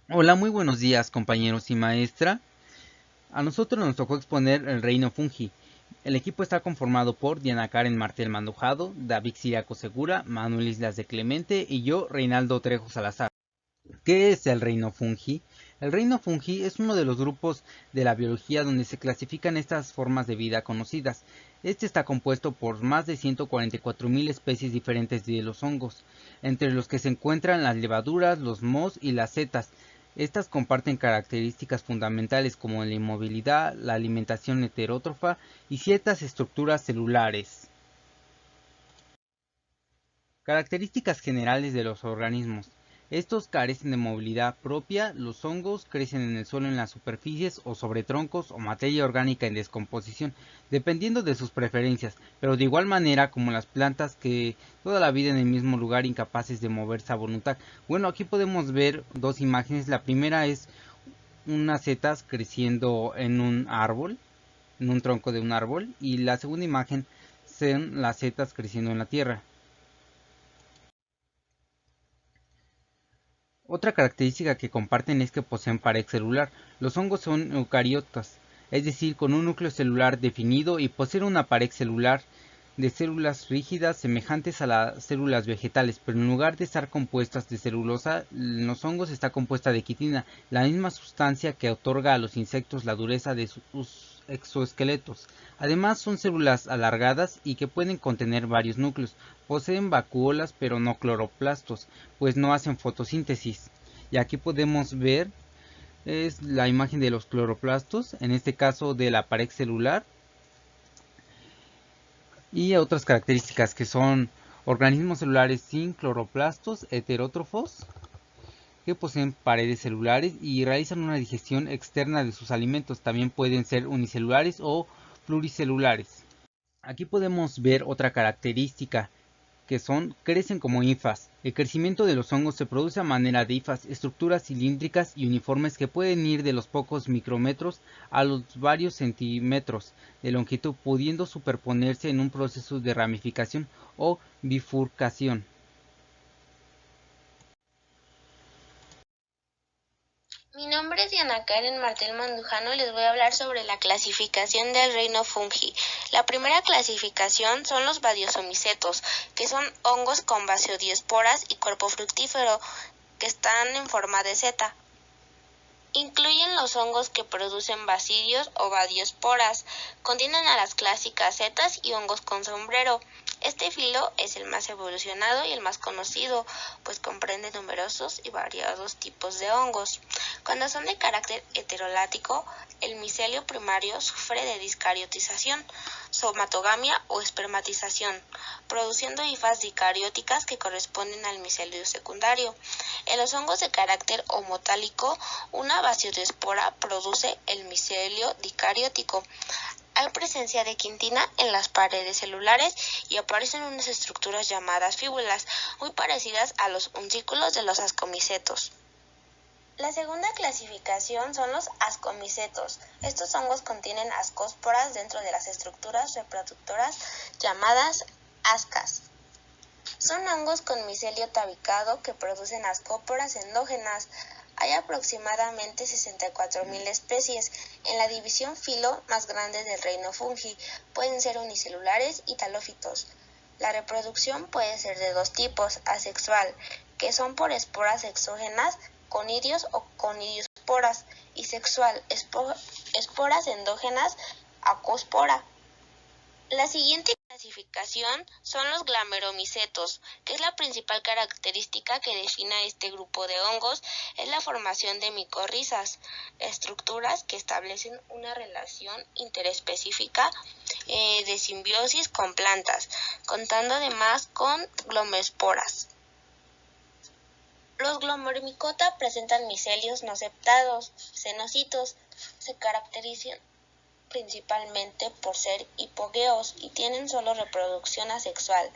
Hola, muy buenos días compañeros y maestra. A nosotros nos tocó exponer el reino fungi. El equipo está conformado por Diana Karen Martel Mandujado, David Siriaco Segura, Manuel Islas de Clemente y yo, Reinaldo Trejo Salazar. ¿Qué es el reino fungi? El reino fungi es uno de los grupos de la biología donde se clasifican estas formas de vida conocidas. Este está compuesto por más de 144.000 especies diferentes de los hongos, entre los que se encuentran las levaduras, los mohos y las setas. Estas comparten características fundamentales como la inmovilidad, la alimentación heterótrofa y ciertas estructuras celulares. Características generales de los organismos. Estos carecen de movilidad propia, los hongos crecen en el suelo en las superficies o sobre troncos o materia orgánica en descomposición, dependiendo de sus preferencias, pero de igual manera como las plantas que toda la vida en el mismo lugar incapaces de moverse a voluntad. Bueno, aquí podemos ver dos imágenes. La primera es unas setas creciendo en un árbol, en un tronco de un árbol, y la segunda imagen son las setas creciendo en la tierra. Otra característica que comparten es que poseen pared celular. Los hongos son eucariotas, es decir, con un núcleo celular definido y poseen una pared celular de células rígidas semejantes a las células vegetales, pero en lugar de estar compuestas de celulosa, en los hongos está compuesta de quitina, la misma sustancia que otorga a los insectos la dureza de sus exoesqueletos. Además son células alargadas y que pueden contener varios núcleos. Poseen vacuolas pero no cloroplastos, pues no hacen fotosíntesis. Y aquí podemos ver es la imagen de los cloroplastos, en este caso de la pared celular, y otras características que son organismos celulares sin cloroplastos heterótrofos que poseen paredes celulares y realizan una digestión externa de sus alimentos. También pueden ser unicelulares o pluricelulares. Aquí podemos ver otra característica que crecen como hifas. El crecimiento de los hongos se produce a manera de hifas, estructuras cilíndricas y uniformes que pueden ir de los pocos micrómetros a los varios centímetros de longitud, pudiendo superponerse en un proceso de ramificación o bifurcación. Mi nombre es Diana Karen Martel Mandujano y les voy a hablar sobre la clasificación del reino fungi. La primera clasificación son los badiosomicetos, que son hongos con basiodiesporas y cuerpo fructífero, que están en forma de seta. Incluyen los hongos que producen basidios o badiosporas. Contienen a las clásicas setas y hongos con sombrero. Este filo es el más evolucionado y el más conocido, pues comprende numerosos y variados tipos de hongos. Cuando son de carácter heterolático, el micelio primario sufre de discariotización, somatogamia o espermatización, produciendo hifas dicarióticas que corresponden al micelio secundario. En los hongos de carácter homotálico, una basiodiespora produce el micelio dicariótico. Hay presencia de quitina en las paredes celulares y aparecen unas estructuras llamadas fíbulas, muy parecidas a los uncículos de los ascomicetos. La segunda clasificación son los ascomicetos. Estos hongos contienen ascósporas dentro de las estructuras reproductoras llamadas ascas. Son hongos con micelio tabicado que producen ascóporas endógenas. Hay aproximadamente 64.000 especies. En la división filo más grande del reino fungi pueden ser unicelulares y talófitos. La reproducción puede ser de dos tipos: asexual, que son por esporas exógenas, conidios o conidiosporas, y sexual, esporas endógenas, acospora. La siguiente clasificación son los glameromicetos, que es la principal característica que define a este grupo de hongos, es la formación de micorrizas, estructuras que establecen una relación interespecífica de simbiosis con plantas, contando además con glomesporas. Los glomeromicota presentan micelios no septados, cenocitos, se caracterizan principalmente por ser hipogéos y tienen solo reproducción asexual.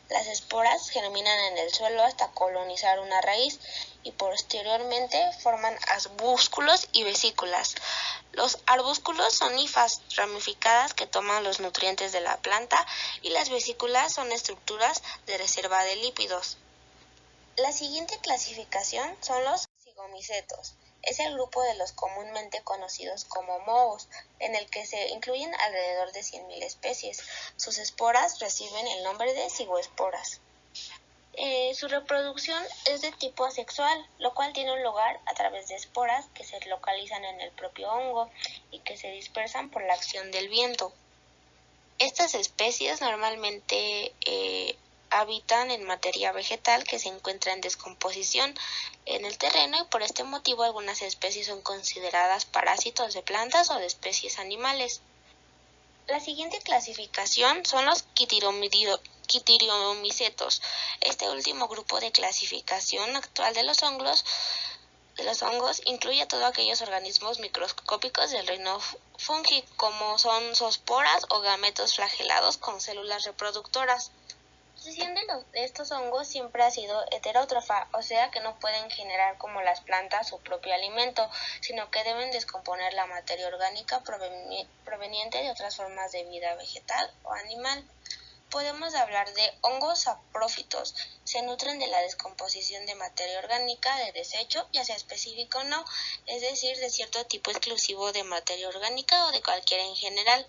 Las esporas germinan en el suelo hasta colonizar una raíz y posteriormente forman arbúsculos y vesículas. Los arbúsculos son hifas ramificadas que toman los nutrientes de la planta y las vesículas son estructuras de reserva de lípidos. La siguiente clasificación son los zigomicetos, es el grupo de los comúnmente conocidos como mohos, en el que se incluyen alrededor de 100.000 especies. Sus esporas reciben el nombre de cigoesporas. Su reproducción es de tipo asexual, lo cual tiene lugar a través de esporas que se localizan en el propio hongo y que se dispersan por la acción del viento. Estas especies normalmente habitan en materia vegetal que se encuentra en descomposición en el terreno y por este motivo algunas especies son consideradas parásitos de plantas o de especies animales. La siguiente clasificación son los quitiridomicetos. Este último grupo de clasificación actual de los hongos incluye a todos aquellos organismos microscópicos del reino fungi, como son zoosporas o gametos flagelados con células reproductoras. La posición de estos hongos siempre ha sido heterótrofa, o sea que no pueden generar como las plantas su propio alimento, sino que deben descomponer la materia orgánica proveniente de otras formas de vida vegetal o animal. Podemos hablar de hongos saprófitos. Se nutren de la descomposición de materia orgánica de desecho, ya sea específico o no, es decir, de cierto tipo exclusivo de materia orgánica o de cualquiera en general.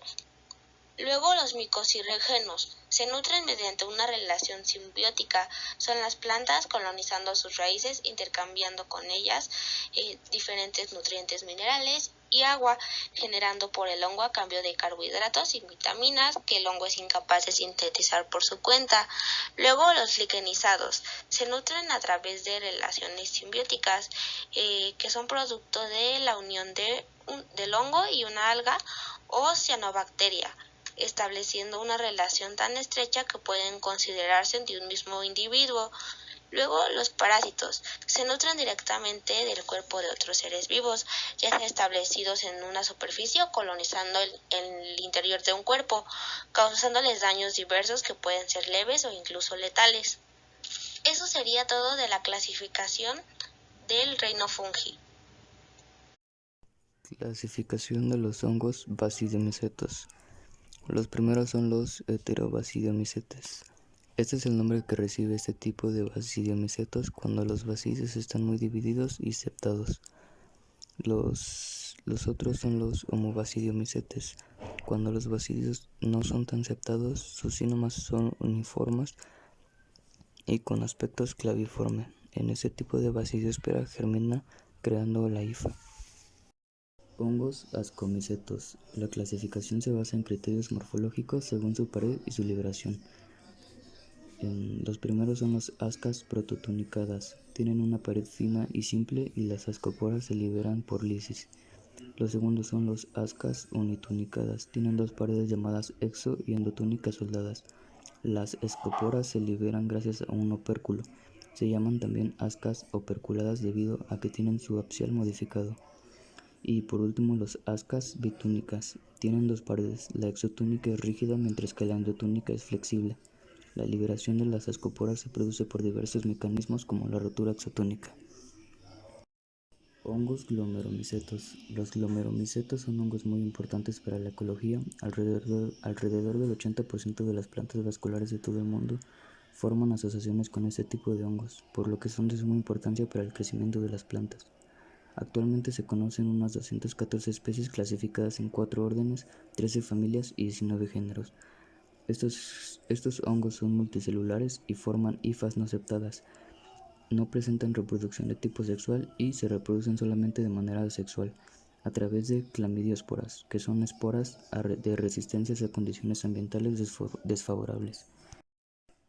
Luego los micocirrígenos se nutren mediante una relación simbiótica. Son las plantas colonizando sus raíces, intercambiando con ellas diferentes nutrientes minerales y agua, generando por el hongo a cambio de carbohidratos y vitaminas que el hongo es incapaz de sintetizar por su cuenta. Luego los liquenizados se nutren a través de relaciones simbióticas que son producto de la unión del hongo y una alga o cianobacteria, estableciendo una relación tan estrecha que pueden considerarse de un mismo individuo. Luego, los parásitos se nutren directamente del cuerpo de otros seres vivos, ya sea establecidos en una superficie o colonizando el interior de un cuerpo, causándoles daños diversos que pueden ser leves o incluso letales. Eso sería todo de la clasificación del reino fungi. Clasificación de los hongos basidiomycetos. Los primeros son los heterobasidiomycetes. Este es el nombre que recibe este tipo de basidiomycetos cuando los basidios están muy divididos y septados. Los otros son los homobasidiomycetes. Cuando los basidios no son tan septados, sus cimas son uniformes y con aspectos claviforme. En este tipo de basidiosfera germina creando la hifa. Hongos ascomycetos. La clasificación se basa en criterios morfológicos según su pared y su liberación. Los primeros son los ascas prototunicadas. Tienen una pared fina y simple y las ascoporas se liberan por lisis. Los segundos son los ascas unitunicadas. Tienen dos paredes llamadas exo y endotúnicas soldadas. Las escoporas se liberan gracias a un opérculo. Se llaman también ascas operculadas debido a que tienen su axial modificado. Y por último los ascas bitúnicas. Tienen dos paredes. La exotúnica es rígida mientras que la endotúnica es flexible. La liberación de las ascoporas se produce por diversos mecanismos como la rotura exotúnica. Hongos glomeromicetos. Los glomeromicetos son hongos muy importantes para la ecología. Alrededor del 80% de las plantas vasculares de todo el mundo forman asociaciones con este tipo de hongos, por lo que son de suma importancia para el crecimiento de las plantas. Actualmente se conocen unas 214 especies clasificadas en 4 órdenes, 13 familias y 19 géneros. Estos hongos son multicelulares y forman hifas no septadas. No presentan reproducción de tipo sexual y se reproducen solamente de manera asexual, a través de clamidiosporas, que son esporas de resistencias a condiciones ambientales desfavorables.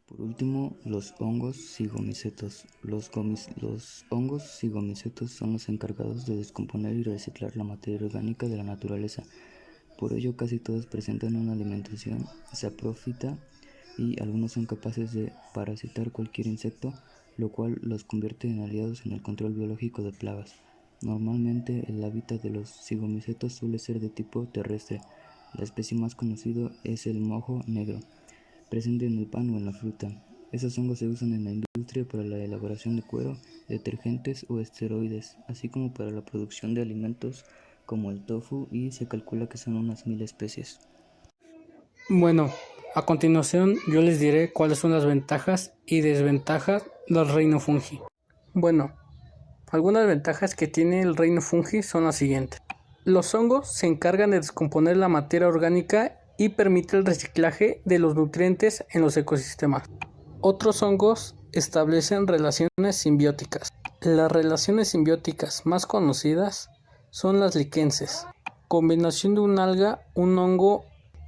Por último, los hongos zigomicetos. Los hongos zigomicetos son los encargados de descomponer y reciclar la materia orgánica de la naturaleza. Por ello, casi todos presentan una alimentación saprófita y algunos son capaces de parasitar cualquier insecto, lo cual los convierte en aliados en el control biológico de plagas. Normalmente, el hábitat de los zigomicetos suele ser de tipo terrestre. La especie más conocida es el mojo negro, presente en el pan o en la fruta. Estos hongos se usan en la industria para la elaboración de cuero, detergentes o esteroides, así como para la producción de alimentos como el tofu, y se calcula que son unas 1000 especies. Bueno, a continuación yo les diré cuáles son las ventajas y desventajas del reino fungi. Bueno, Algunas ventajas que tiene el reino fungi son las siguientes. Los hongos se encargan de descomponer la materia orgánica y permite el reciclaje de los nutrientes en los ecosistemas. Otros hongos establecen relaciones simbióticas. Las relaciones simbióticas más conocidas son las liquenses, combinación de un alga, un hongo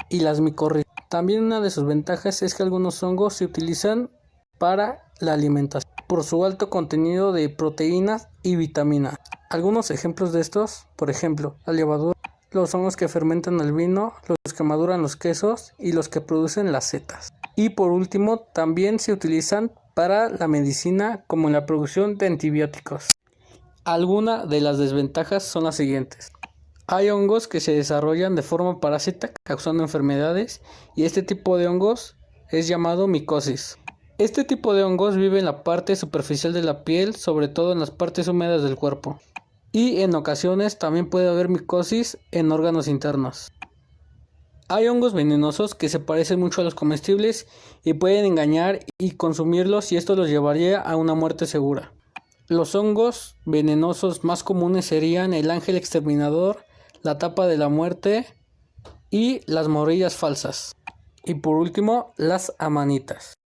y las micorrizas. También una de sus ventajas es que algunos hongos se utilizan para la alimentación por su alto contenido de proteínas y vitaminas. Algunos ejemplos de estos, por ejemplo, la levadura, los hongos que fermentan el vino, los que maduran los quesos y los que producen las setas. Y por último, también se utilizan para la medicina como en la producción de antibióticos. Algunas de las desventajas son las siguientes. Hay hongos que se desarrollan de forma parásita causando enfermedades y este tipo de hongos es llamado micosis. Este tipo de hongos vive en la parte superficial de la piel, sobre todo en las partes húmedas del cuerpo. Y en ocasiones también puede haber micosis en órganos internos. Hay hongos venenosos que se parecen mucho a los comestibles y pueden engañar y consumirlos y esto los llevaría a una muerte segura. Los hongos venenosos más comunes serían el ángel exterminador, la tapa de la muerte y las morillas falsas. Y por último, las amanitas.